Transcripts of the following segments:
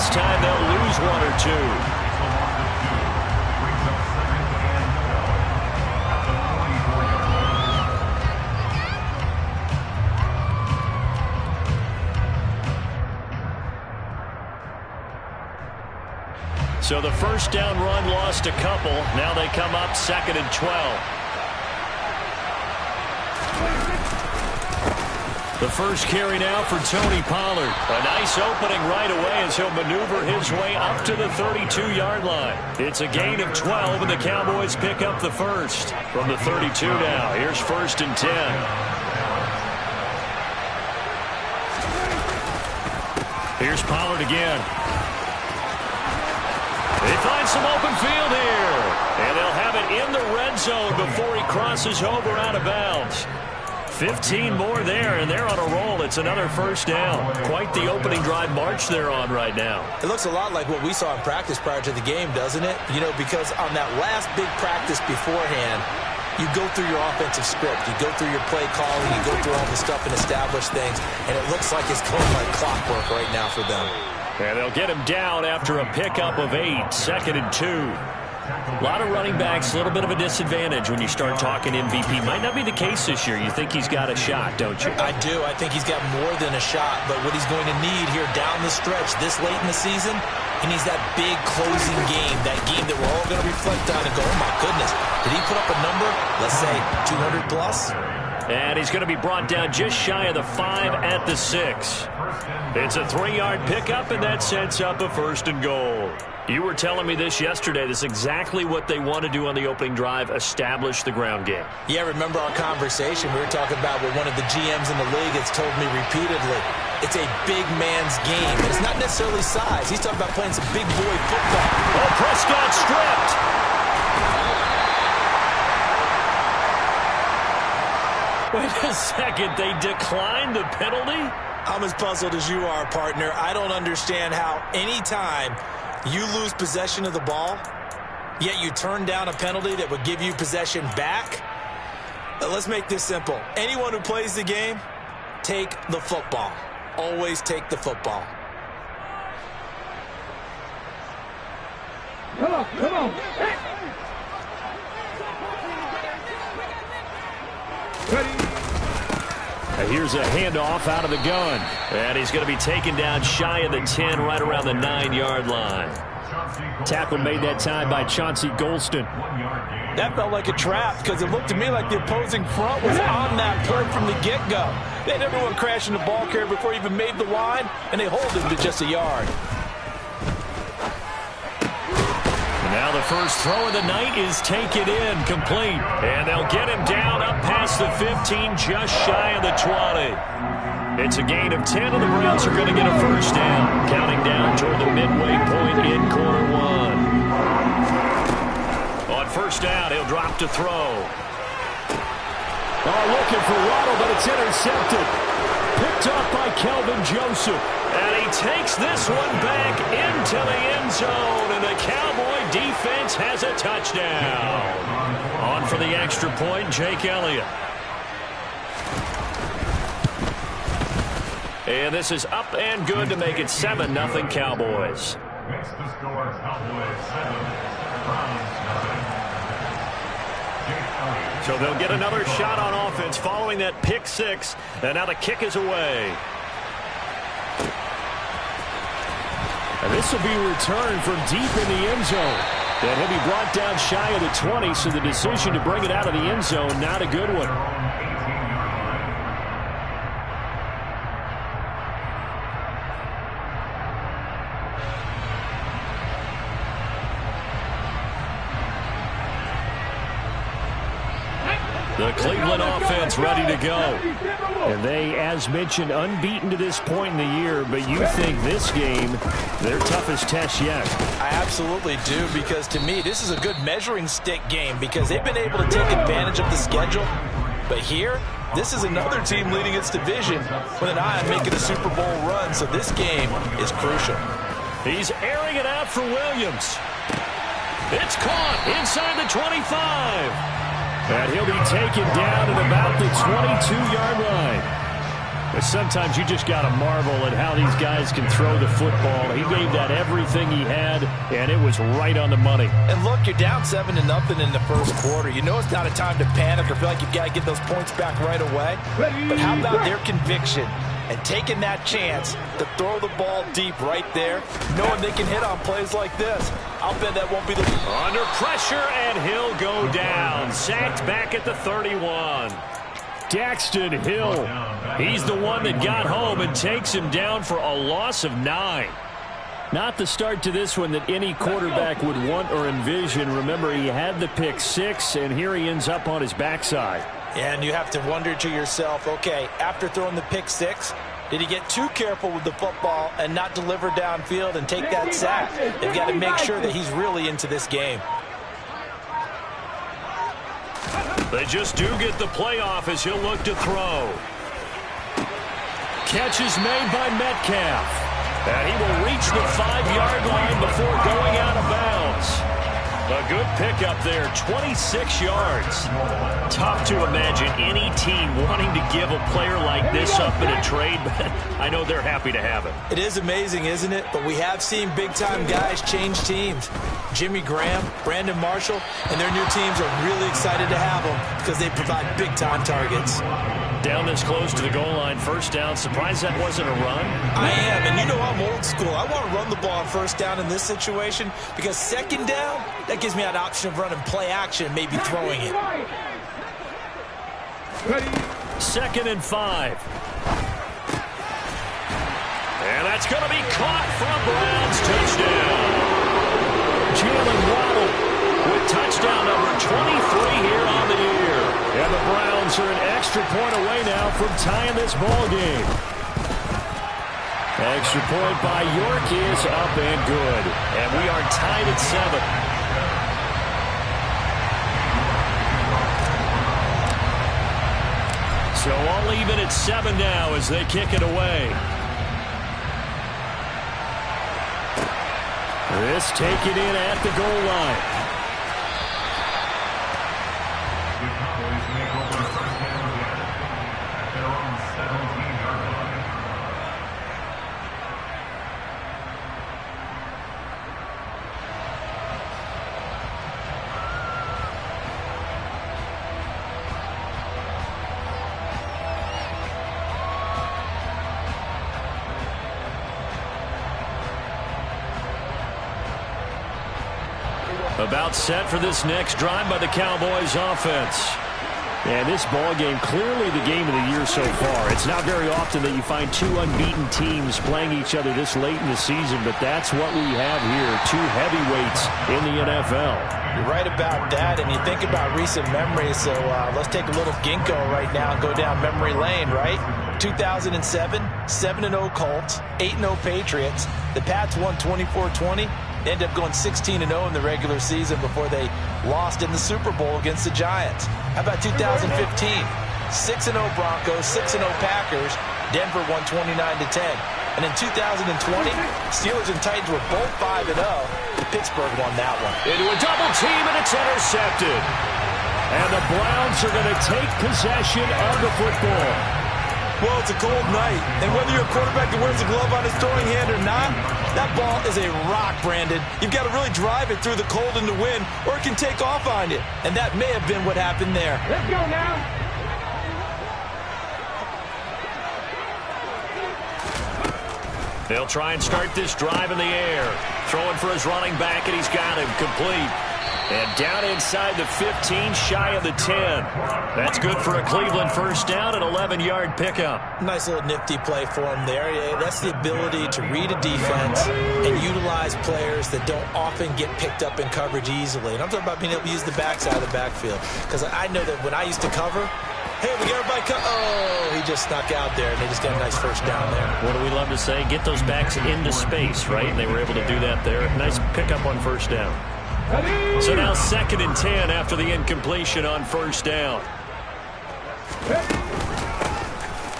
this time they'll lose one or two. So the first down run lost a couple. Now they come up 2nd and 12. The first carry now for Tony Pollard. A nice opening right away as he'll maneuver his way up to the 32-yard line. It's a gain of 12, and the Cowboys pick up the first. From the 32 now, here's 1st and 10. Here's Pollard again. They find some open field here. And they'll have it in the red zone before he crosses over out of bounds. 15 more there, and they're on a roll. It's another first down. Quite the opening drive march they're on right now. It looks a lot like what we saw in practice prior to the game, doesn't it? You know, because on that last big practice beforehand, you go through your offensive script. You go through your play calling. You go through all the stuff and establish things. And it looks like it's going like clockwork right now for them. And they'll get him down after a pickup of 8, 2nd and 2. A lot of running backs, a little bit of a disadvantage when you start talking MVP. Might not be the case this year. You think he's got a shot, don't you? I do. I think he's got more than a shot. But what he's going to need here down the stretch this late in the season, he needs that big closing game, that game that we're all going to reflect on and go, oh, my goodness, did he put up a number, let's say, 200 plus? And he's going to be brought down just shy of the 5 at the 6. It's a 3-yard pickup, and that sets up a 1st and goal. You were telling me this yesterday. This is exactly what they want to do on the opening drive, establish the ground game. Yeah, remember our conversation? We were talking about what one of the GMs in the league has told me repeatedly. It's a big man's game. And it's not necessarily size. He's talking about playing some big boy football. Oh, Prescott stripped. Wait a second. They declined the penalty? I'm as puzzled as you are, partner. I don't understand how any time you lose possession of the ball, yet you turn down a penalty that would give you possession back. Let's make this simple. Anyone who plays the game, take the football. Always take the football. Come on, come on. Ready. Here's a handoff out of the gun. And he's going to be taken down shy of the 10, right around the 9-yard line. Tackle made that time by Chauncey Golston. That felt like a trap because it looked to me like the opposing front was on that play from the get-go. They had everyone crashing the ball carrier before he even made the line, and they hold him to just a yard. Now the first throw of the night is taken in, complete. And they'll get him down up past the 15, just shy of the 20. It's a gain of 10, and the Browns are going to get a first down. Counting down toward the midway point in quarter 1. On first down, he'll drop to throw. Oh, looking for Waddle, but it's intercepted. Picked off by Kelvin Joseph. And he takes this one back into the end zone, and the Cowboy defense has a touchdown. On for the extra point, Jake Elliott. And this is up and good to make it 7-0 Cowboys. Makes the score Cowboys 7, Browns 0. So they'll get another shot on offense following that pick 6, and now the kick is away. And this will be returned from deep in the end zone. And he'll be brought down shy of the 20, so the decision to bring it out of the end zone, not a good one. The Cleveland offense ready to go. And they, as mentioned, unbeaten to this point in the year, but you think this game, their toughest test yet. I absolutely do, because to me, this is a good measuring stick game because they've been able to take advantage of the schedule. But here, this is another team leading its division with an eye on making a Super Bowl run, so this game is crucial. He's airing it out for Williams. It's caught inside the 25. And he'll be taken down at about the 22-yard line. But sometimes you just got to marvel at how these guys can throw the football. He gave that everything he had, and it was right on the money. And look, you're down 7-0 in the first quarter. You know it's not a time to panic or feel like you've got to get those points back right away. But how about their conviction and taking that chance to throw the ball deep right there, knowing they can hit on plays like this? I'll bet that won't be the... Under pressure, and he'll go down. Sacked back at the 31. Daxton Hill. He's the one that got home and takes him down for a loss of 9. Not the start to this one that any quarterback would want or envision. Remember, he had the pick 6, and here he ends up on his backside. And you have to wonder to yourself, okay, after throwing the pick 6, did he get too careful with the football and not deliver downfield and take that sack? They've got to make sure that he's really into this game. They just do get the playoff as he'll look to throw. Catch is made by Metcalf. And he will reach the 5-yard line before going out of bounds. A good pickup there, 26 yards. Tough to imagine any team wanting to give a player like this up in a trade, but I know they're happy to have it. It is amazing, isn't it? But we have seen big-time guys change teams. Jimmy Graham, Brandon Marshall, and their new teams are really excited to have them because they provide big-time targets. Down this close to the goal line, first down. Surprised that wasn't a run? I am, and you know I'm old school. I want to run the ball on first down in this situation because second down, that gives me that option of running play action and maybe throwing it. 2nd and 5. And that's going to be caught from Browns. Touchdown. Jalen Waddle with touchdown number 23 here on the year. And the Browns are an extra point away now from tying this ball game. Extra point by York is up and good. And we are tied at 7. So all even at 7 now as they kick it away. This take it in at the goal line. The Cowboys make over first down again at their own 17-yard line. About set for this next drive by the Cowboys offense. And this ball game, clearly the game of the year so far. It's not very often that you find two unbeaten teams playing each other this late in the season, but that's what we have here, two heavyweights in the NFL. You're right about that, and you think about recent memories, so let's take a little ginkgo right now and go down memory lane, right? 2007, 7-0 Colts, 8-0 Patriots. The Pats won 24-20. They ended up going 16-0 in the regular season before they lost in the Super Bowl against the Giants. How about 2015? 6-0 Broncos, 6-0 Packers. Denver won 29-10. And in 2020, Steelers and Titans were both 5-0. Pittsburgh won that one. Into a double team, and it's intercepted. And the Browns are going to take possession of the football. Well, it's a cold night, and whether you're a quarterback that wears a glove on his throwing hand or not, that ball is a rock, Brandon. You've got to really drive it through the cold and the wind, or it can take off on you. And that may have been what happened there. Let's go now. They'll try and start this drive in the air. Throwing for his running back, and he's got him complete. And down inside the 15, shy of the 10. That's good for a Cleveland first down, an 11-yard pickup. Nice little nifty play for him there. Yeah, that's the ability to read a defense and utilize players that don't often get picked up in coverage easily. And I'm talking about being able to use the backside of the backfield. Because I know that when I used to cover, hey, we got everybody oh, he just snuck out there, and they just got a nice first down there. What do we love to say? Get those backs into space, right? And they were able to do that there. Nice pickup on first down. So now 2nd and 10 after the incompletion on first down.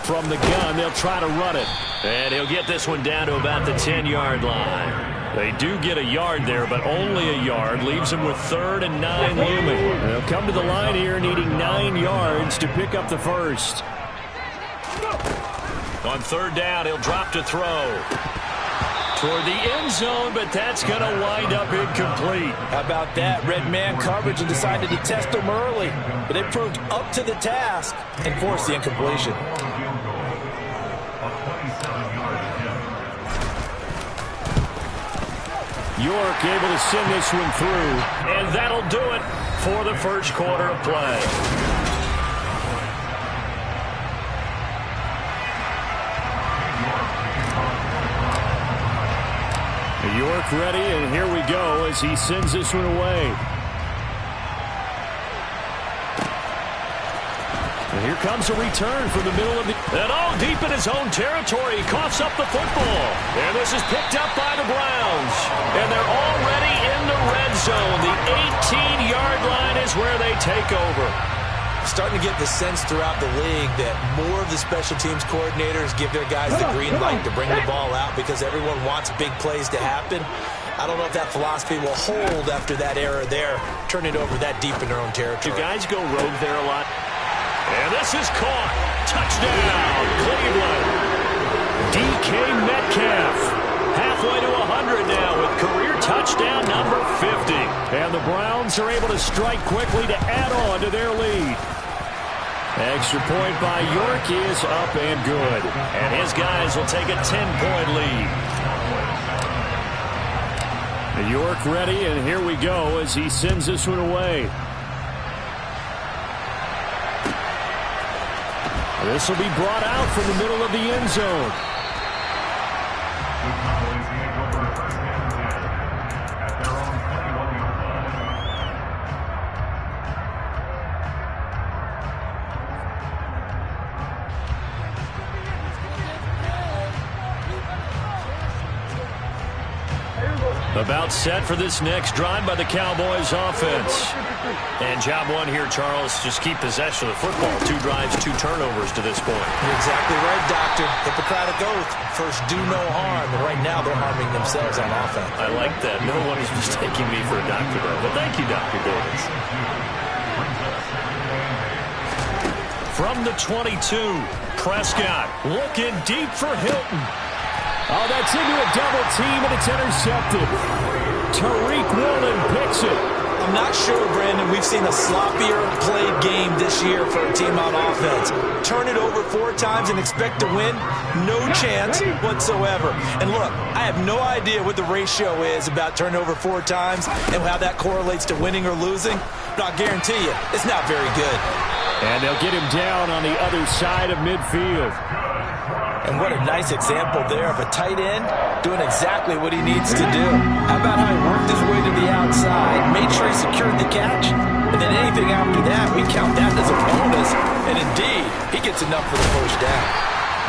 From the gun, they'll try to run it. And he'll get this one down to about the 10-yard line. They do get a yard there, but only a yard. Leaves him with 3rd and 9 looming. They'll come to the line here needing 9 yards to pick up the first. On third down, he'll drop to throw. Toward the end zone, but that's going to wind up incomplete. How about that? Red man coverage and decided to test them early. But they proved up to the task and forced the incompletion. York able to send this one through. And that'll do it for the first quarter of play. York ready, and here we go as he sends this one away. And here comes a return from the middle of the... And all deep in his own territory, he coughs up the football. And this is picked up by the Browns. And they're already in the red zone. The 18-yard line is where they take over. Starting to get the sense throughout the league that more of the special teams coordinators give their guys the green light to bring the ball out because everyone wants big plays to happen. I don't know if that philosophy will hold after that error there. Turn it over that deep in their own territory. Do guys go rogue there a lot? And this is caught. Touchdown, Cleveland. DK Metcalf. Halfway to 100 now with career touchdown number 50. And the Browns are able to strike quickly to add on to their lead. Extra point by York is up and good. And his guys will take a 10-point lead. York ready, and here we go as he sends this one away. This will be brought out from the middle of the end zone. About set for this next drive by the Cowboys offense. And job one here, Charles, just keep possession of the football. 2 drives, 2 turnovers to this point. You're exactly right, Doctor. Hippocratic oath. First, do no harm. And right now, they're harming themselves on offense. I like that. No one is mistaking me for a doctor, though. But thank you, Dr. Davis. From the 22, Prescott looking deep for Hilton. Oh, that's into a double team, and it's intercepted. Tariq Woolen picks it. I'm not sure, Brandon. We've seen a sloppier played game this year for a team on offense. Turn it over 4 times and expect to win? No chance whatsoever. And look, I have no idea what the ratio is about turnover 4 times and how that correlates to winning or losing. But I'll guarantee you, it's not very good. And they'll get him down on the other side of midfield. And what a nice example there of a tight end doing exactly what he needs to do. How about how he worked his way to the outside, made sure he secured the catch, and then anything after that, we count that as a bonus. And indeed, he gets enough for the first down.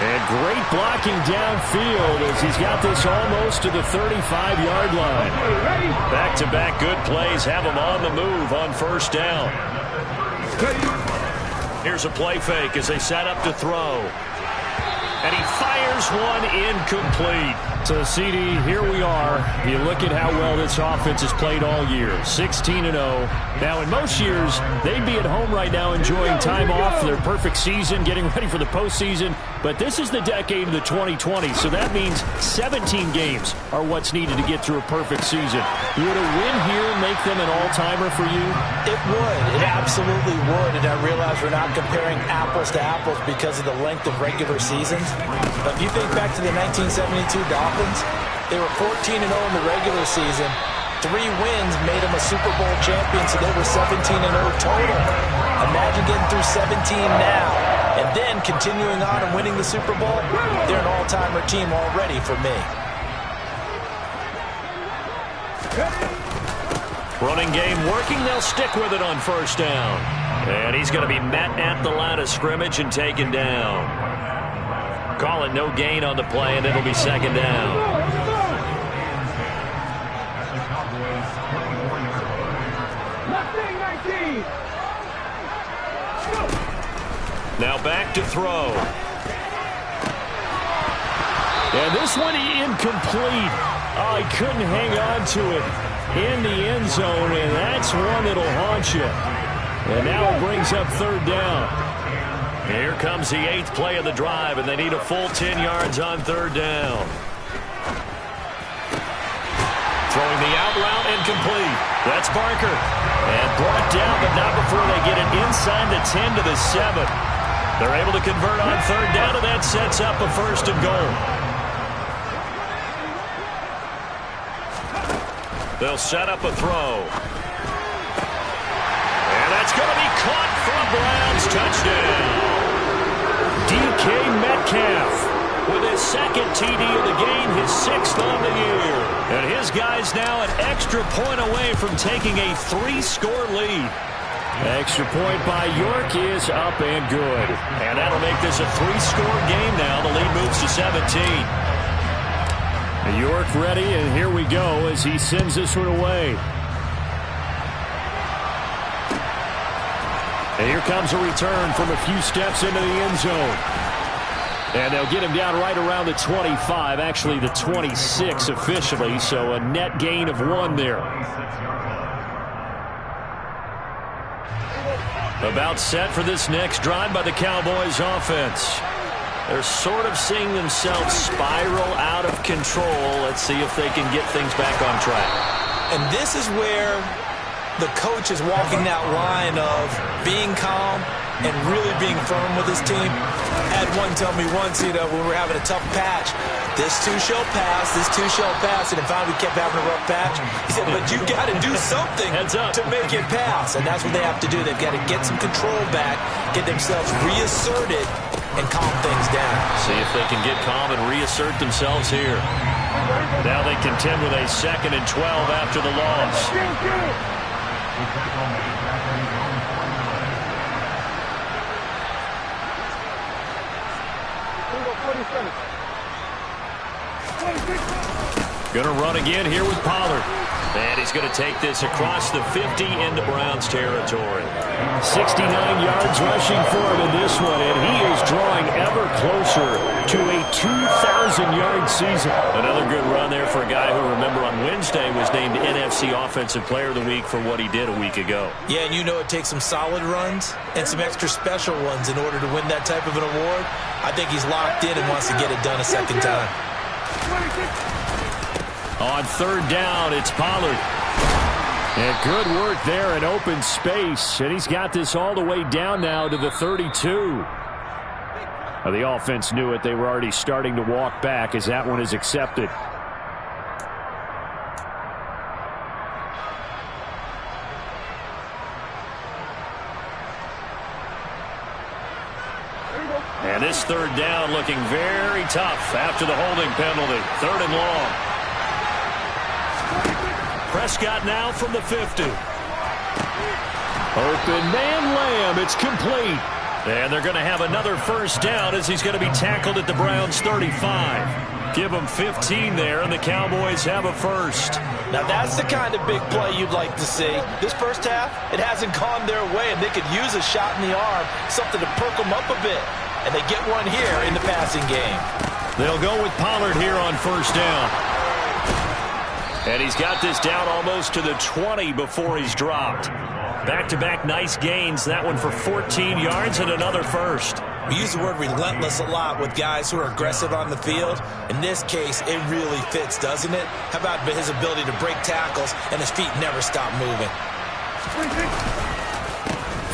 And great blocking downfield as he's got this almost to the 35-yard line. Back-to-back good plays have him on the move on first down. Here's a play fake as they set up to throw. And he fires one incomplete. So, CD, here we are. You look at how well this offense has played all year. 16-0. Now, in most years, they'd be at home right now enjoying time off for their perfect season, getting ready for the postseason. But this is the decade of the 2020, so that means 17 games are what's needed to get through a perfect season. Would a win here make them an all-timer for you? It would. It absolutely would. And I realize we're not comparing apples to apples because of the length of regular seasons. But if you think back to the 1972 Dolphins, they were 14-0 in the regular season. 3 wins made them a Super Bowl champion, so they were 17-0 total. Imagine getting through 17 now and then continuing on and winning the Super Bowl. They're an all-timer team already for me. Running game working. They'll stick with it on first down. And he's going to be met at the line of scrimmage and taken down. Call it no gain on the play, and it'll be second down. Now back to throw. And this one incomplete. Oh, he couldn't hang on to it in the end zone, and that's one that'll haunt you. And now it brings up third down. Here comes the 8th play of the drive, and they need a full 10 yards on 3rd down. Throwing the out route incomplete. That's Barker. And brought down, but not before they get it inside the 10 to the 7. They're able to convert on 3rd down, and that sets up a 1st and goal. They'll set up a throw. And that's going to be caught for a Browns touchdown. DK Metcalf with his 2nd TD of the game, his 6th on the year. And his guy's now an extra point away from taking a 3-score lead. Extra point by York is up and good. And that'll make this a 3-score game now. The lead moves to 17. York ready, and here we go as he sends this one away. And here comes a return from a few steps into the end zone. And they'll get him down right around the 25, actually the 26 officially, so a net gain of 1 there. About set for this next drive by the Cowboys offense. They're sort of seeing themselves spiral out of control. Let's see if they can get things back on track. And this is where the coach is walking that line of being calm and really being firm with his team. I had one tell me once, when we were having a tough patch, this too shall pass, this too shall pass, and if finally we kept having a rough patch, he said, but you got to do something to make it pass, and that's what they have to do. They've got to get some control back, get themselves reasserted, and calm things down. See if they can get calm and reassert themselves here. Now they contend with a 2nd and 12 after the loss. Going to run again here with Pollard. And he's going to take this across the 50 into Browns territory. 69 yards rushing for him in this one, and he is drawing ever closer to a 2,000-yard season. Another good run there for a guy who, remember, on Wednesday was named NFC Offensive Player of the Week for what he did a week ago. Yeah, and it takes some solid runs and some extra special ones in order to win that type of an award. I think he's locked in and wants to get it done a second time. On 3rd down, it's Pollard. And good work there in open space. And he's got this all the way down now to the 32. The offense knew it. They were already starting to walk back as that one is accepted. And this 3rd down looking very tough after the holding penalty. 3rd and long. Prescott now from the 50. Open man Lamb. It's complete. And they're going to have another 1st down as he's going to be tackled at the Browns 35. Give them 15 there, and the Cowboys have a 1st. Now that's the kind of big play you'd like to see. This first half, it hasn't gone their way, and they could use a shot in the arm, something to perk them up a bit. And they get one here in the passing game. They'll go with Pollard here on 1st down. And he's got this down almost to the 20 before he's dropped. Back-to-back nice gains. That one for 14 yards and another 1st. We use the word relentless a lot with guys who are aggressive on the field. In this case, it really fits, doesn't it? How about his ability to break tackles and his feet never stop moving?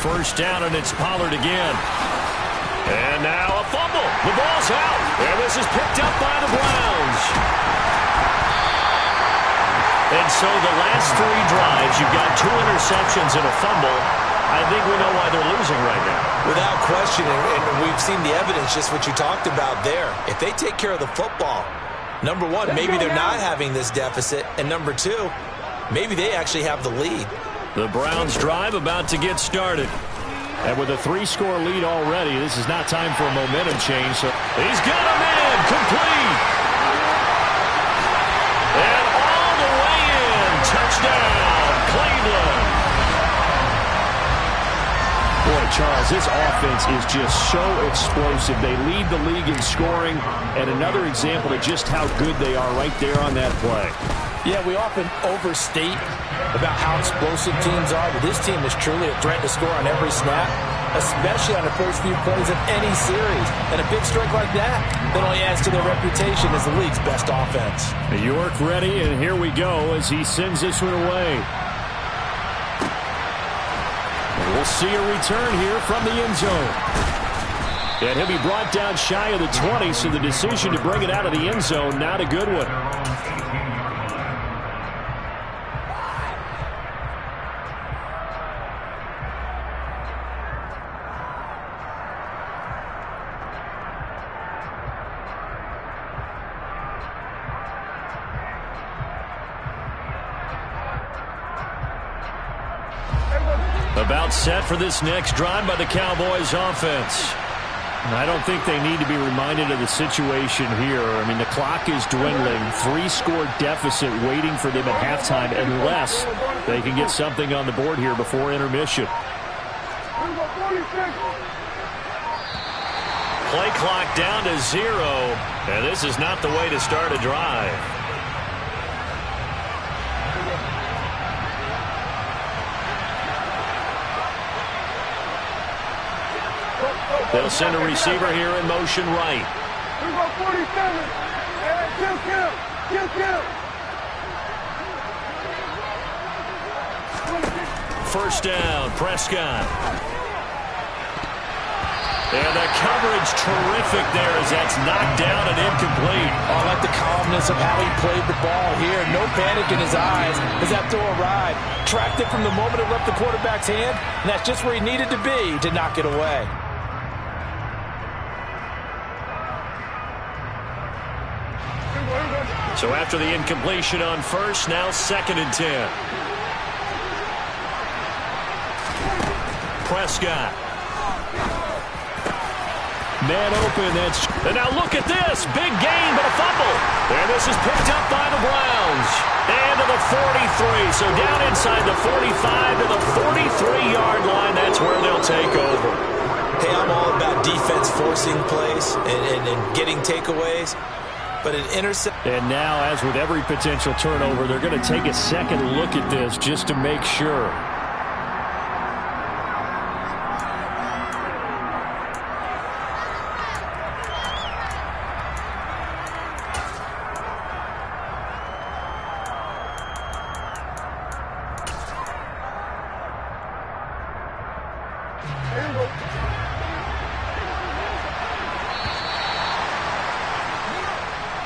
1st down, and it's Pollard again. And now a fumble. The ball's out. And this is picked up by the Browns. And so the last 3 drives, you've got 2 interceptions and a fumble. I think we know why they're losing right now. Without question, and we've seen the evidence, just what you talked about there. If they take care of the football, number one, maybe they're not having this deficit. And number 2, maybe they actually have the lead. The Browns drive about to get started. And with a 3-score lead already, this is not time for a momentum change. So he's got a man complete. And all the way in. Touchdown, Cleveland. Boy, Charles, this offense is just so explosive. They lead the league in scoring, and another example of just how good they are right there on that play. Yeah, we often overstate about how explosive teams are, but this team is truly a threat to score on every snap. especially on the first few plays of any series. And a big strike like that only adds to their reputation as the league's best offense. York ready, and here we go as he sends this one away. We'll see a return here from the end zone. And he'll be brought down shy of the 20, so the decision to bring it out of the end zone, not a good one. About set for this next drive by the Cowboys offense. I don't think they need to be reminded of the situation here. I mean, the clock is dwindling. 3-score deficit waiting for them at halftime unless they can get something on the board here before intermission. Play clock down to 0, and this is not the way to start a drive. They'll send a receiver here in motion right. First down, Prescott. And the coverage terrific there as that's knocked down and incomplete. I like the calmness of how he played the ball here. No panic in his eyes as that throw arrived. Tracked it from the moment it left the quarterback's hand, and that's just where he needed to be to knock it away. So after the incompletion on first, now 2nd and 10. Prescott. Man open. And now look at this. Big gain, but a fumble. And this is picked up by the Browns. And to the 43. So down inside the 45 to the 43-yard line. That's where they'll take over. Hey, I'm all about defense forcing plays and getting takeaways. But an intercept. And now, as with every potential turnover, they're going to take a second look at this just to make sure.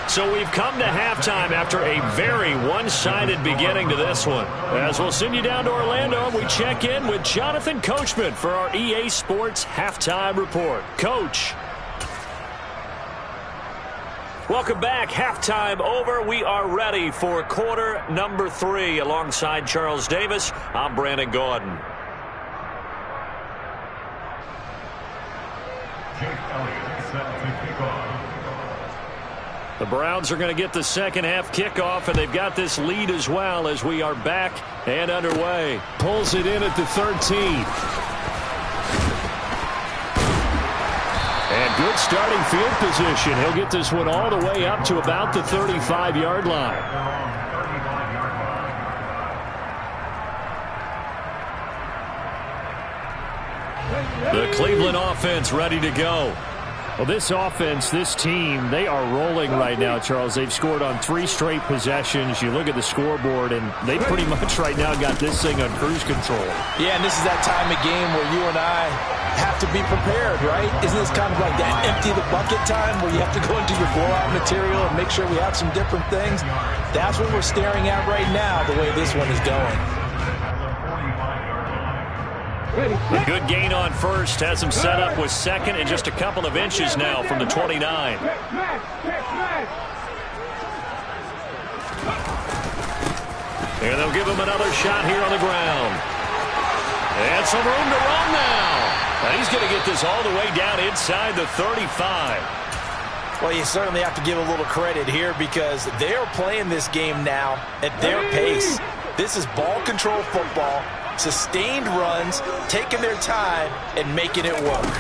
So we've come to halftime after a very one-sided beginning to this one. As we'll send you down to Orlando, we check in with Jonathan Coachman for our EA Sports Halftime Report. Coach. Welcome back. Halftime over. We are ready for quarter number 3. Alongside Charles Davis, I'm Brandon Gordon. Jake Elliott set to kick off. The Browns are going to get the second half kickoff, and they've got this lead as well as we are back and underway. Pulls it in at the 13. And good starting field position. He'll get this one all the way up to about the 35-yard line. The Cleveland offense ready to go. Well, this offense, this team, they are rolling right now, Charles. They've scored on 3 straight possessions. You look at the scoreboard, and they pretty much right now got this thing on cruise control. Yeah, and this is that time of game where you and I have to be prepared, right? Isn't this kind of like that empty the bucket time where you have to go into your blowout material and make sure we have some different things? That's what we're staring at right now, the way this one is going. A good gain on first has him set up with second and just a couple of inches now from the 29. And they'll give him another shot here on the ground. And some room to run now. And he's going to get this all the way down inside the 35. Well, you certainly have to give a little credit here because they're playing this game now at their pace. This is ball control football. Sustained runs, taking their time, and making it work.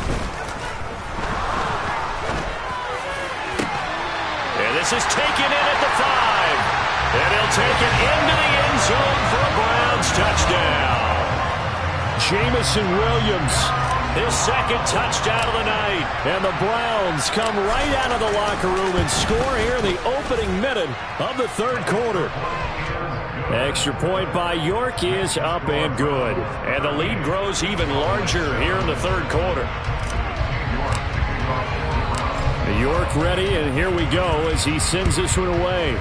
And this is taken in at the 5. And he'll take it into the end zone for a Browns touchdown. Jamison Williams His second touchdown of the night. And the Browns come right out of the locker room and score here in the opening minute of the third quarter. Extra point by York is up and good. And the lead grows even larger here in the third quarter. York ready, and here we go as he sends this one away.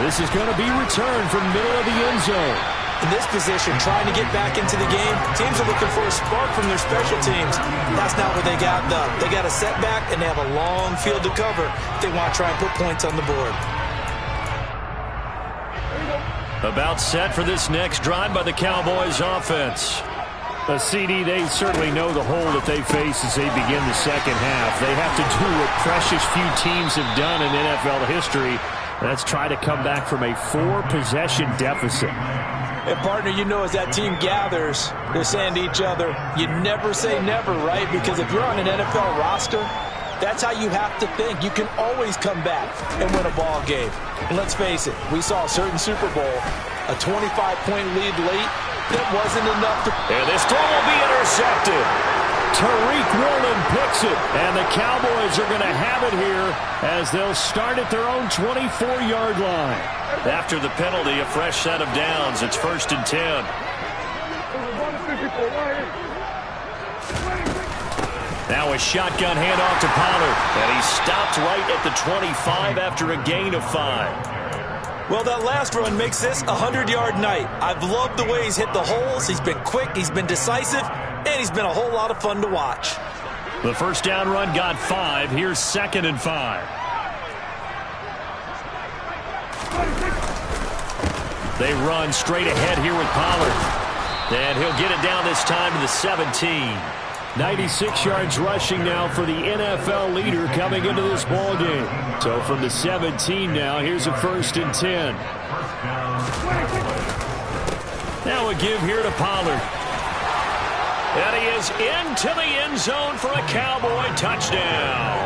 This is going to be returned from middle of the end zone. In this position, trying to get back into the game, teams are looking for a spark from their special teams. That's not what they got, though. They got a setback, and they have a long field to cover if they want to try and put points on the board. About set for this next drive by the Cowboys offense. A CD, they certainly know the hole that they face as they begin the second half. They have to do what precious few teams have done in NFL history. That's try to come back from a 4-possession deficit. And, partner, you know as that team gathers, they're saying to each other, you never say never, right? Because if you're on an NFL roster, that's how you have to think. You can always come back and win a ball game. And let's face it, we saw a certain Super Bowl, a 25-point lead late. That wasn't enough to... And this throw will be intercepted. Tariq Woolen picks it, and the Cowboys are going to have it here as they'll start at their own 24-yard line. After the penalty, a fresh set of downs. It's 1st and 10. Now a shotgun handoff to Pollard, and he stopped right at the 25 after a gain of 5. Well, that last run makes this a 100-yard night. I've loved the way he's hit the holes. He's been quick, he's been decisive, and he's been a whole lot of fun to watch. The first down run got 5. Here's 2nd and 5. They run straight ahead here with Pollard. And he'll get it down this time to the 17. 96 yards rushing now for the NFL leader coming into this ball game. So from the 17 now, here's a 1st and 10. Now a give here to Pollard. And he is into the end zone for a Cowboy touchdown.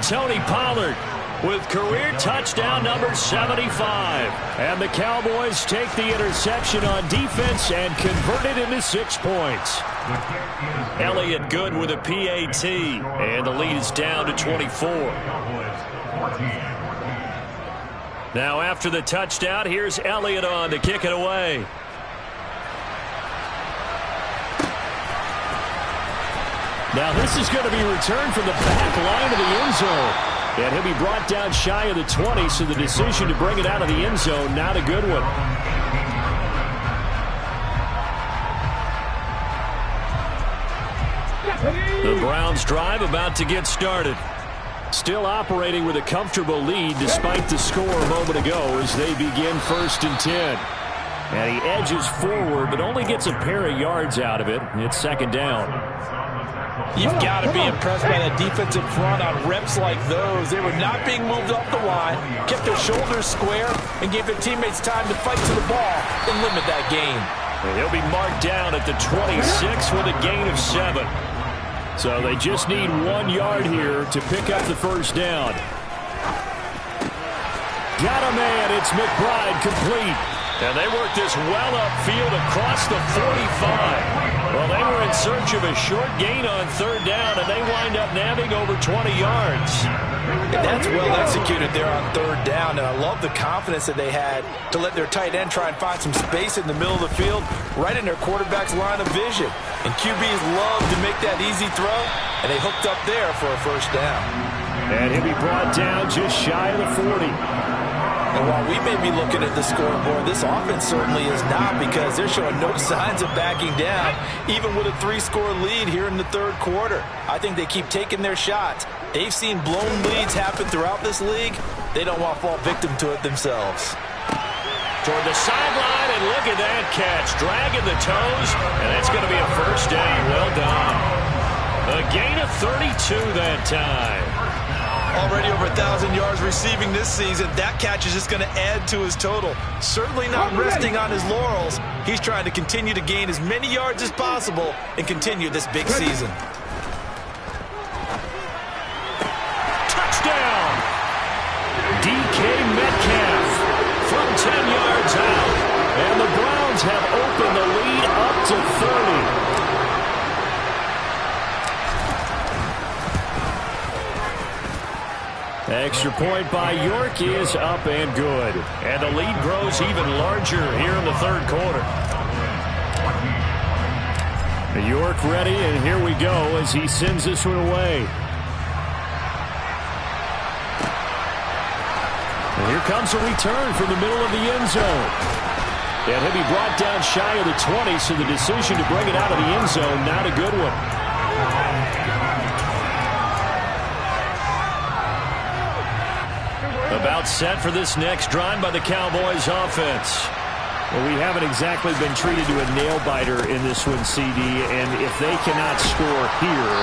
Tony Pollard with career touchdown number 75. And the Cowboys take the interception on defense and convert it into 6 points. Elliott good with a PAT. And the lead is down to 24. Now after the touchdown, here's Elliott on to kick it away. Now this is going to be returned from the back line of the end zone. And he'll be brought down shy of the 20, so the decision to bring it out of the end zone, not a good one. The Browns drive about to get started. Still operating with a comfortable lead despite the score a moment ago as they begin 1st and 10. And he edges forward but only gets a pair of yards out of it. It's 2nd down. You've got to be impressed by that defensive front on reps like those. They were not being moved off the line, kept their shoulders square, and gave their teammates time to fight to the ball and limit that gain. And he'll be marked down at the 26 with a gain of 7. So they just need 1 yard here to pick up the first down. Got a man. It's McBride complete. And they work this well upfield across the 45. Well, they were in search of a short gain on 3rd down, and they wind up nabbing over 20 yards. And that's well executed there on 3rd down, and I love the confidence that they had to let their tight end try and find some space in the middle of the field, right in their quarterback's line of vision. And QBs love to make that easy throw, and they hooked up there for a first down. And he'll be brought down just shy of the 40. And while we may be looking at the scoreboard, this offense certainly is not, because they're showing no signs of backing down, even with a 3-score lead here in the 3rd quarter. I think they keep taking their shots. They've seen blown leads happen throughout this league. They don't want to fall victim to it themselves. Toward the sideline, and look at that catch. Dragging the toes, and that's going to be a first down. Well done. A gain of 32 that time. Already over 1,000 yards receiving this season. That catch is just going to add to his total. Certainly not resting on his laurels. He's trying to continue to gain as many yards as possible and continue this big season. Touchdown! DK Metcalf from 10 yards out. And the Browns have Extra point by York is up and good. And the lead grows even larger here in the third quarter. York ready, and here we go as he sends this one away. And here comes a return from the middle of the end zone. And he'll be brought down shy of the 20, so the decision to bring it out of the end zone, not a good one. About set for this next drive by the Cowboys offense. Well, we haven't exactly been treated to a nail-biter in this one, CD, and if they cannot score here,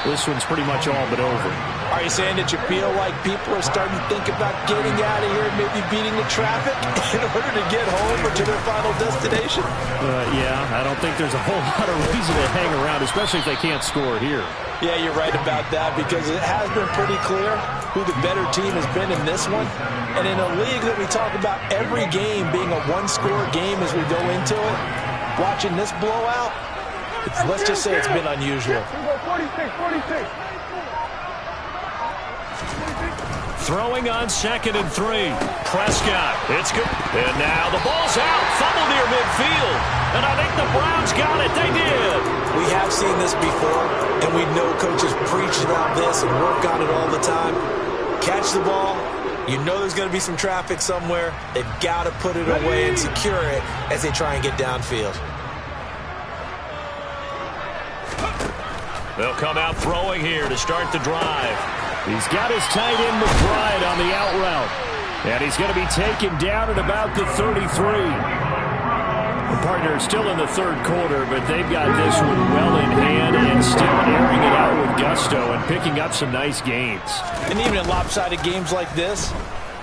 this one's pretty much all but over. Are you saying that you feel like people are starting to think about getting out of here and maybe beating the traffic in order to get home or to their final destination? Yeah, I don't think there's a whole lot of reason to hang around, especially if they can't score here. Yeah, you're right about that, because it has been pretty clear who the better team has been in this one. And in a league that we talk about every game being a one-score game as we go into it, watching this blowout, let's just say it's been unusual. 46. Throwing on 2nd and 3. Prescott, it's good. And now the ball's out. Fumble near midfield. And I think the Browns got it. They did. We have seen this before, and we know coaches preach about this and work on it all the time. Catch the ball. You know there's going to be some traffic somewhere. They've got to put it away and secure it as they try and get downfield. They'll come out throwing here to start the drive. He's got his tight end McBride on the out route. And he's going to be taken down at about the 33. The partner is still in the third quarter, but they've got this one well in hand and still airing it out with gusto and picking up some nice gains. And even in lopsided games like this,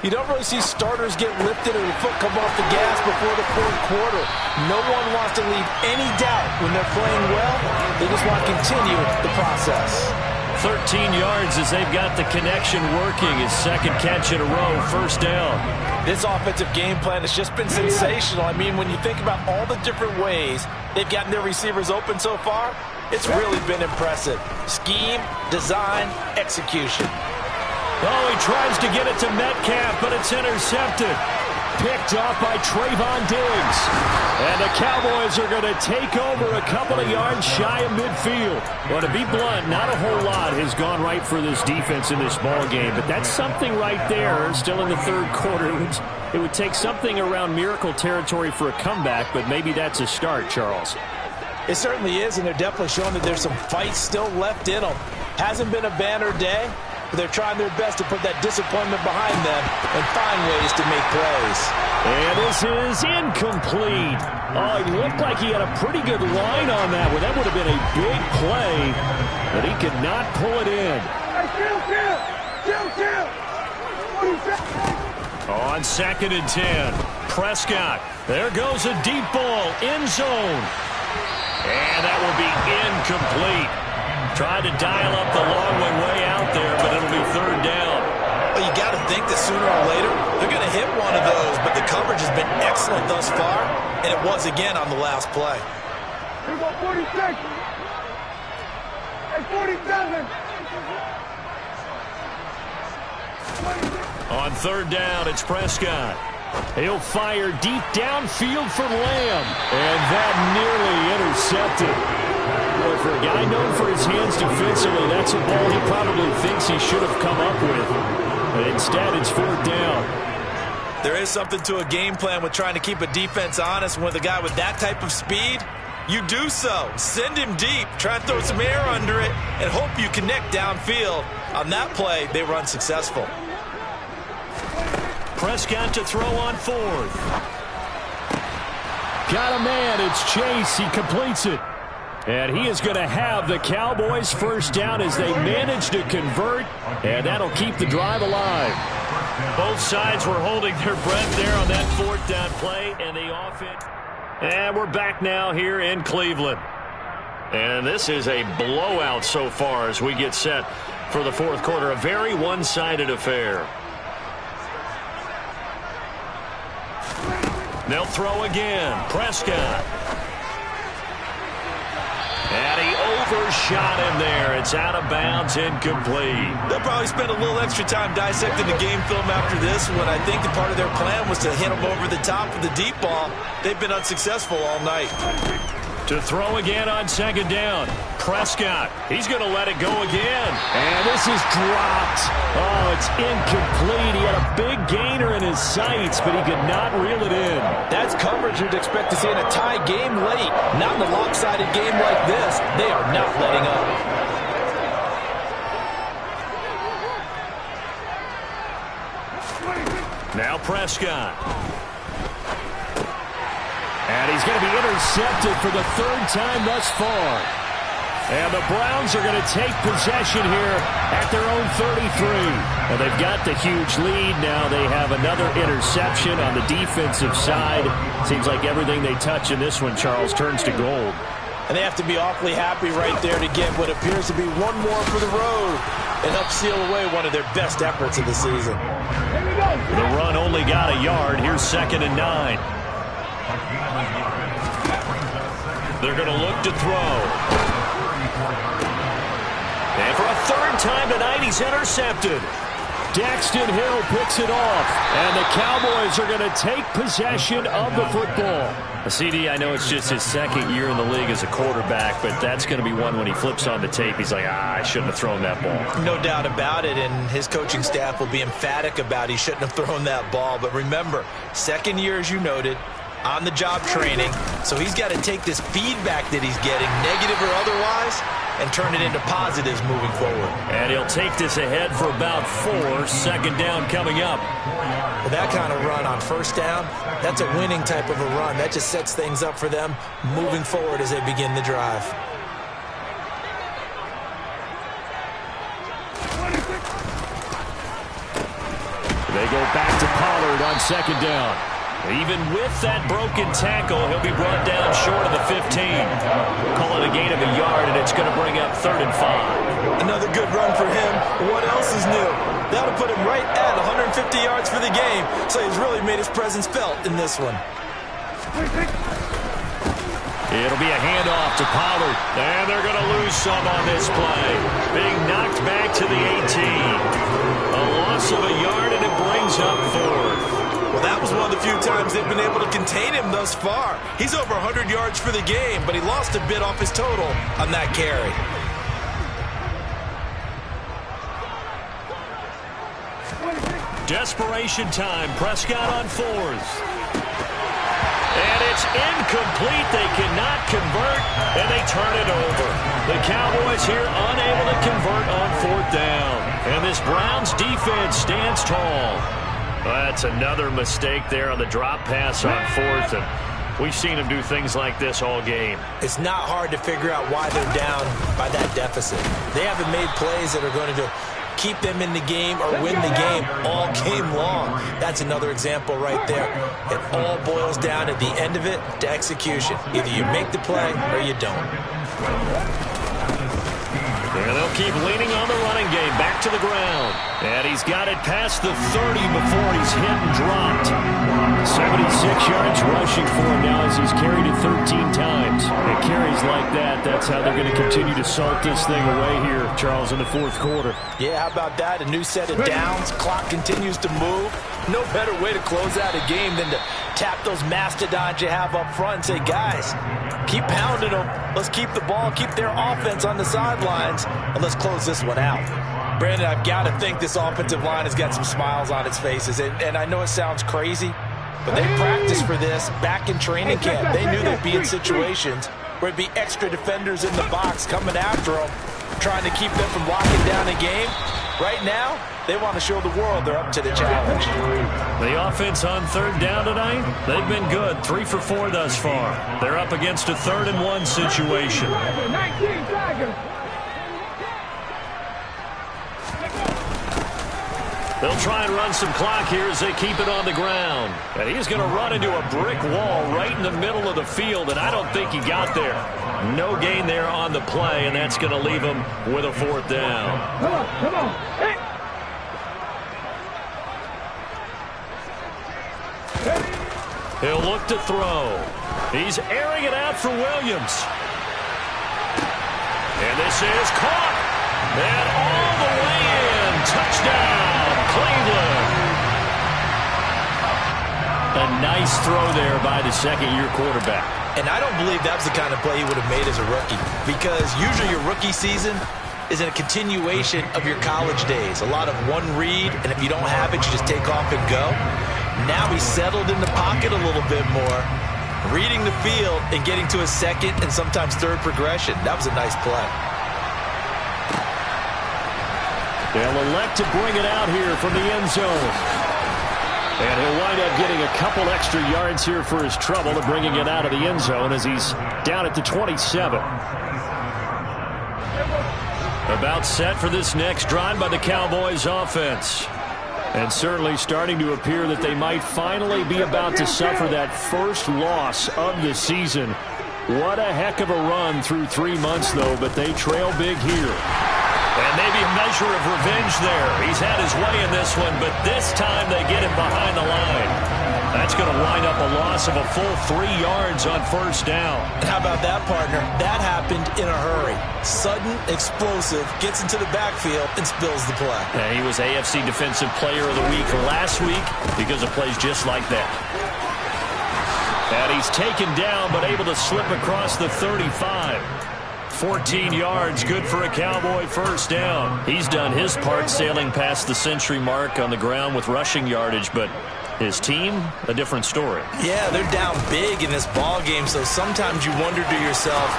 you don't really see starters get lifted or the foot come off the gas before the fourth quarter. No one wants to leave any doubt when they're playing well. They just want to continue the process. 13 yards as they've got the connection working. His second catch in a row, first down. This offensive game plan has just been sensational. I mean, when you think about all the different ways they've gotten their receivers open so far, it's really been impressive. Scheme, design, execution. Oh, he tries to get it to Metcalf, but it's intercepted. Picked off by Trayvon Diggs. And the Cowboys are going to take over a couple of yards shy of midfield. Well, to be blunt, not a whole lot has gone right for this defense in this ball game, but that's something right there. Still in the third quarter. It would take something around miracle territory for a comeback, but maybe that's a start, Charles. It certainly is, and they're definitely showing that there's some fight still left in them. Hasn't been a banner day, but they're trying their best to put that disappointment behind them and find ways to make plays. And this is incomplete. Oh, it looked like he had a pretty good line on that one. That would have been a big play, but he could not pull it in. On 2nd and 10, Prescott. There goes a deep ball, end zone. And that will be incomplete. Tried to dial up the long way out there, but it'll be third down. Well, you got to think that sooner or later they're going to hit one of those, but the coverage has been excellent thus far, and it was again on the last play. 46. And 47. On third down, it's Prescott. He'll fire deep downfield for Lamb. And that nearly intercepted. Boy, for a guy known for his hands defensively, that's a ball he probably thinks he should have come up with. But instead, it's fourth down. There is something to a game plan with trying to keep a defense honest. With a guy with that type of speed, you do so. Send him deep, try and throw some air under it, and hope you connect downfield. On that play, they were unsuccessful. Prescott to throw on fourth. Got a man. It's Chase. He completes it. And he is going to have the Cowboys first down as they manage to convert. And that'll keep the drive alive. Both sides were holding their breath there on that fourth down play. And the offense. And we're back now here in Cleveland. And this is a blowout so far as we get set for the fourth quarter. A very one-sided affair. They'll throw again. Prescott. And he overshot him there. It's out of bounds, incomplete. They'll probably spend a little extra time dissecting the game film after this one. I think the part of their plan was to hit him over the top with the deep ball. They've been unsuccessful all night. To throw again on second down. Prescott, he's going to let it go again. And this is dropped. Oh, it's incomplete. He had a big gainer in his sights, but he could not reel it in. That's coverage you'd expect to see in a tie game late. Not in a lopsided game like this. They are not letting up. Now Prescott. And he's going to be intercepted for the third time thus far. And the Browns are going to take possession here at their own 33. Well, they've got the huge lead. Now they have another interception on the defensive side. Seems like everything they touch in this one, Charles, turns to gold. And they have to be awfully happy right there to get what appears to be one more for the road and help seal away one of their best efforts of the season. The run only got a yard. Here's 2nd and 9. They're going to look to throw. And for a third time tonight, he's intercepted. Daxton Hill picks it off, and the Cowboys are going to take possession of the football. CD, I know it's just his second year in the league as a quarterback, but that's going to be one when he flips on the tape. He's like, I shouldn't have thrown that ball. No doubt about it, and his coaching staff will be emphatic about he shouldn't have thrown that ball. But remember, second year, as you noted, on-the-job training, so he's got to take this feedback that he's getting, negative or otherwise, and turn it into positives moving forward. And he'll take this ahead for about 4. 2nd down coming up. With that kind of run on first down, that's a winning type of a run. That just sets things up for them moving forward as they begin the drive. They go back to Pollard on 2nd down. Even with that broken tackle, he'll be brought down short of the 15. Call it a gain of a yard, and it's going to bring up 3rd and 5. Another good run for him. What else is new? That'll put him right at 150 yards for the game, so he's really made his presence felt in this one. It'll be a handoff to Pollard, and they're going to lose some on this play. Being knocked back to the 18. A loss of a yard, and it brings up 4th. Well, that was one of the few times they've been able to contain him thus far. He's over 100 yards for the game, but he lost a bit off his total on that carry. Desperation time. Prescott on 4th. And it's incomplete. They cannot convert, and they turn it over. The Cowboys here unable to convert on 4th down. And this Browns defense stands tall. That's another mistake there on the drop pass on 4th, and we've seen him do things like this all game. It's not hard to figure out why they're down by that deficit. They haven't made plays that are going to keep them in the game or win the game all game long. That's another example right there. It all boils down at the end of it to execution. Either you make the play or you don't. And they'll keep leaning on the running game. Back to the ground. And he's got it past the 30 before he's hit and dropped. 76 yards rushing for him now as he's carried it 13 times. And carries like that, that's how they're going to continue to salt this thing away here, Charles, in the 4th quarter. Yeah, how about that? A new set of downs. Clock continues to move. No better way to close out a game than to tap those mastodons you have up front and say, guys, keep pounding them. Let's keep the ball, keep their offense on the sidelines, and let's close this one out. Brandon, I've got to think this offensive line has got some smiles on its faces. And I know it sounds crazy, but they practiced for this back in training camp. They knew they'd be in situations where it'd be extra defenders in the box coming after them, trying to keep them from locking down a game. Right now, they want to show the world they're up to the challenge. The offense on 3rd down tonight, they've been good. 3 for 4 thus far. They're up against a 3rd and 1 situation. They'll try and run some clock here as they keep it on the ground. And he's going to run into a brick wall right in the middle of the field, and I don't think he got there. No gain there on the play, and that's going to leave him with a 4th down. Come on. Hey. He'll look to throw. He's airing it out for Williams. And this is caught. And all the way in. Touchdown, Cleveland. A nice throw there by the second-year quarterback. And I don't believe that was the kind of play he would have made as a rookie, because usually your rookie season is in a continuation of your college days. A lot of one read, and if you don't have it, you just take off and go. Now he's settled in the pocket a little bit more, reading the field and getting to his second and sometimes third progression. That was a nice play. They'll elect to bring it out here from the end zone. And he'll wind up getting a couple extra yards here for his trouble of bringing it out of the end zone as he's down at the 27. About set for this next drive by the Cowboys offense. And certainly starting to appear that they might finally be about to suffer that first loss of the season. What a heck of a run through 3 months, though, but they trail big here. And maybe a measure of revenge there. He's had his way in this one, but this time they get him behind the line. That's going to wind up a loss of a full 3 yards on first down. And how about that, partner? That happened in a hurry. Sudden, explosive, gets into the backfield and spills the play. And he was AFC Defensive Player of the Week last week because of plays just like that. And he's taken down but able to slip across the 35. 14 yards, good for a Cowboy first down. He's done his part sailing past the century mark on the ground with rushing yardage, but his team, a different story. Yeah, they're down big in this ball game, so sometimes you wonder to yourself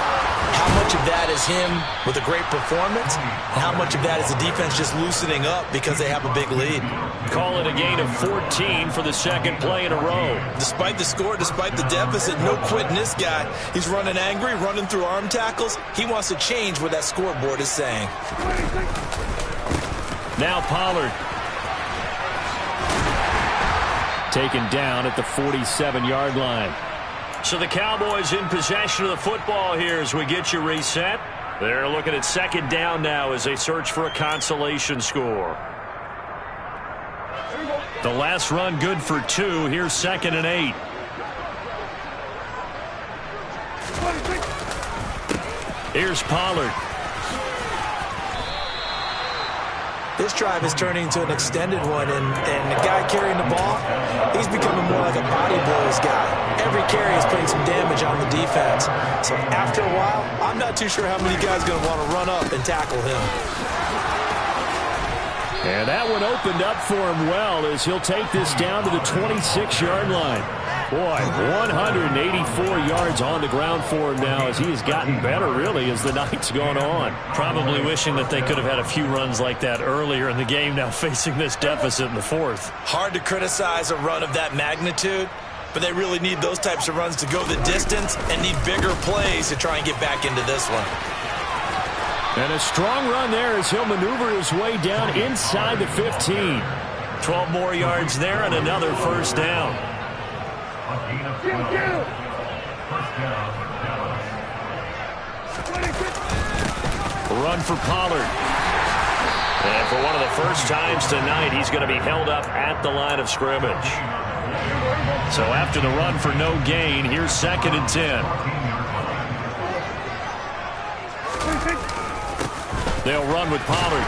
how much of that is him with a great performance and how much of that is the defense just loosening up because they have a big lead. Call it a gain of 14 for the second play in a row. Despite the score, despite the deficit, no quitting this guy. He's running angry, running through arm tackles. He wants to change what that scoreboard is saying. Now Pollard. Taken down at the 47-yard line. So the Cowboys in possession of the football here as we get you reset. They're looking at second down now as they search for a consolation score. The last run good for 2. Here's 2nd and 8. Here's Pollard. This drive is turning into an extended one, and the guy carrying the ball, he's becoming more like a body blows guy. Every carry is putting some damage on the defense. So after a while, I'm not too sure how many guys are going to want to run up and tackle him. And that one opened up for him well as he'll take this down to the 26-yard line. Boy, 184 yards on the ground for him now as he has gotten better, really, as the night's gone on. Probably wishing that they could have had a few runs like that earlier in the game, now facing this deficit in the 4th. Hard to criticize a run of that magnitude, but they really need those types of runs to go the distance and need bigger plays to try and get back into this one. And a strong run there as he'll maneuver his way down inside the 15. 12 more yards there and another first down. Run for Pollard. And for one of the first times tonight, he's going to be held up at the line of scrimmage. So after the run for no gain, here's 2nd and 10. They'll run with Pollard.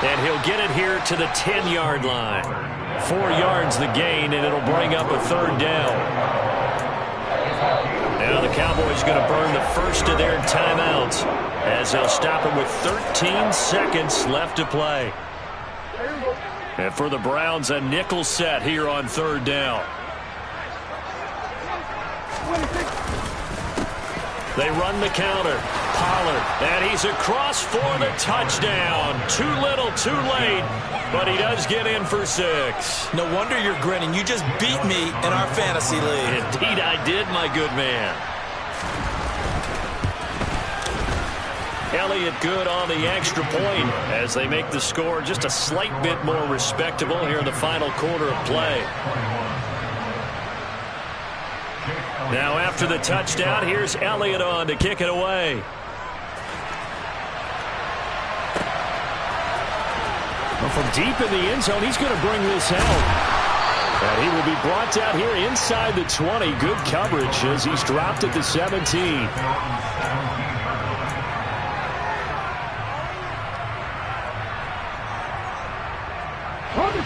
And he'll get it here to the 10-yard line. 4 yards the gain, and it'll bring up a third down. Now the Cowboys going to burn the first of their timeouts as they'll stop it with 13 seconds left to play. And for the Browns, a nickel set here on third down. They run the counter. Pollard, and he's across for the touchdown. Too little, too late, but he does get in for 6. No wonder you're grinning. You just beat me in our fantasy league. Indeed I did, my good man. Elliott good on the extra point as they make the score just a slight bit more respectable here in the final quarter of play. Now after the touchdown, here's Elliott on to kick it away. Well, from deep in the end zone, he's going to bring this out. And he will be brought down here inside the 20. Good coverage as he's dropped at the 17.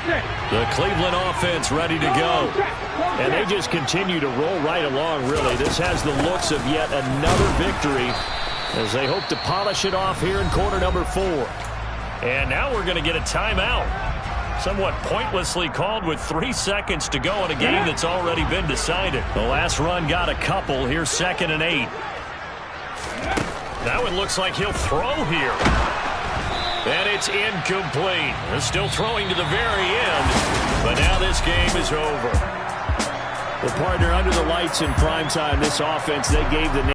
The Cleveland offense ready to go. And they just continue to roll right along, really. This has the looks of yet another victory as they hope to polish it off here in quarter number 4. And now we're going to get a timeout. Somewhat pointlessly called with 3 seconds to go in a game that's already been decided. The last run got a couple. Here's 2nd and 8. Now it looks like he'll throw here. And it's incomplete. They're still throwing to the very end. But now this game is over. Well, partner, under the lights in prime time, this offense, they gave the